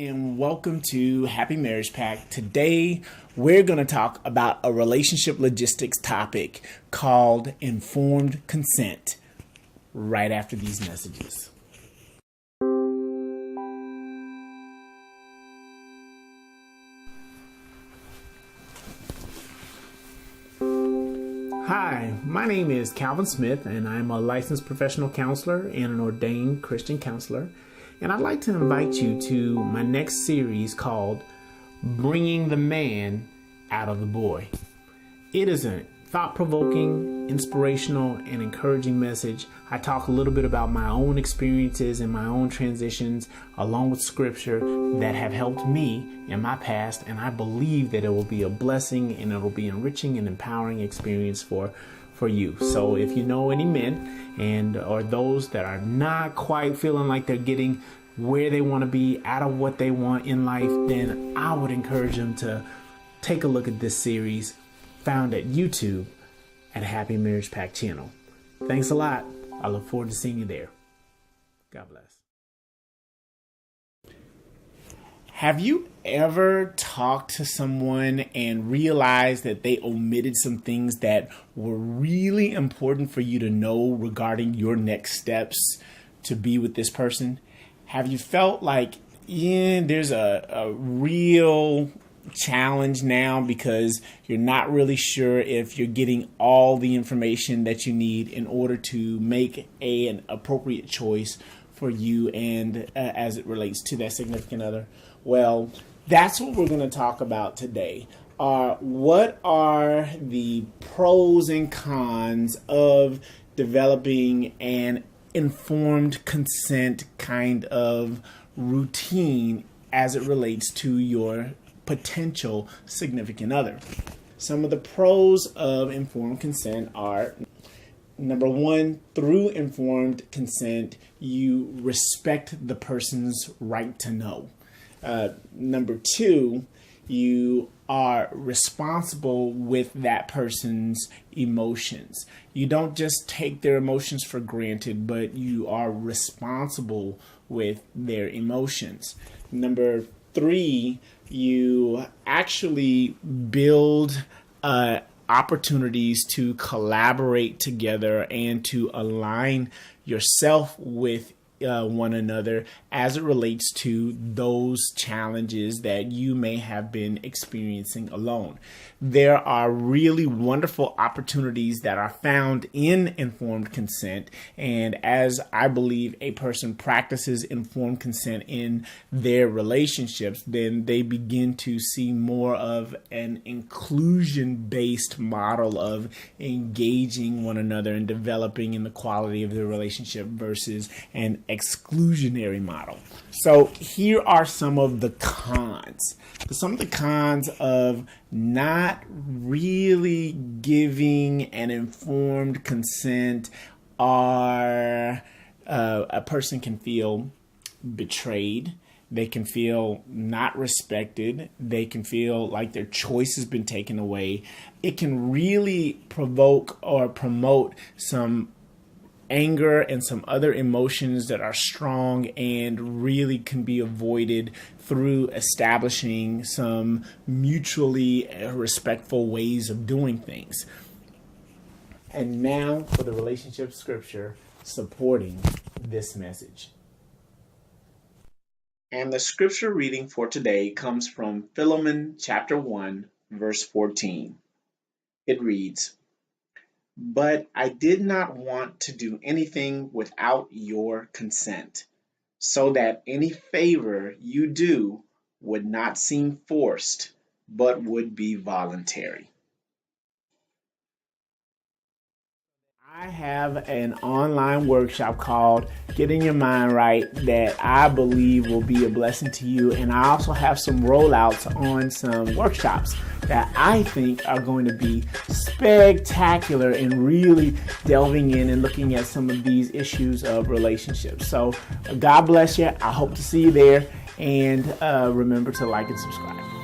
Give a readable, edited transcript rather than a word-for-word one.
and welcome to Happy Marriage Pact. Today, we're going to talk about a relationship logistics topic called informed consent right after these messages. Hi, my name is Calvin Smith, and I'm a licensed professional counselor and an ordained Christian counselor. And I'd like to invite you to my next series called Bringing the Man Out of the Boy. It is a thought-provoking, inspirational, and encouraging message. I talk a little bit about my own experiences and my own transitions along with scripture that have helped me in my past, and I believe that it will be a blessing and it will be enriching and empowering experience for you. So if you know any men or those that are not quite feeling like they're getting where they want to be out of what they want in life, then I would encourage them to take a look at this series found at YouTube at Happy Marriage Pact channel. Thanks a lot. I look forward to seeing you there. God bless. Have you ever talked to someone and realized that they omitted some things that were really important for you to know regarding your next steps to be with this person? Have you felt like, there's a real challenge now because you're not really sure if you're getting all the information that you need in order to make an appropriate choice for you and as it relates to that significant other? Well, that's what we're going to talk about today. What are the pros and cons of developing an informed consent kind of routine as it relates to your potential significant other? Some of the pros of informed consent are: number one, through informed consent, you respect the person's right to know. Number two, you are responsible with that person's emotions. You don't just take their emotions for granted, but you are responsible with their emotions. Number three, you actually build opportunities to collaborate together and to align yourself with one another as it relates to those challenges that you may have been experiencing alone. There are really wonderful opportunities that are found in informed consent, and as I believe a person practices informed consent in their relationships, then they begin to see more of an inclusion-based model of engaging one another and developing in the quality of their relationship versus an exclusionary model. So here are some of the cons. Some of the cons of not really giving an informed consent are a person can feel betrayed. They can feel not respected. They can feel like their choice has been taken away. It can really provoke or promote some anger and some other emotions that are strong and really can be avoided through establishing some mutually respectful ways of doing things. And now for the relationship scripture supporting this message. And the scripture reading for today comes from Philemon chapter 1, verse 14. It reads, "But I did not want to do anything without your consent, so that any favor you do would not seem forced, but would be voluntary." I have an online workshop called Getting Your Mind Right that I believe will be a blessing to you. And I also have some rollouts on some workshops that I think are going to be spectacular in really delving in and looking at some of these issues of relationships. So God bless you. I hope to see you there. And remember to like and subscribe.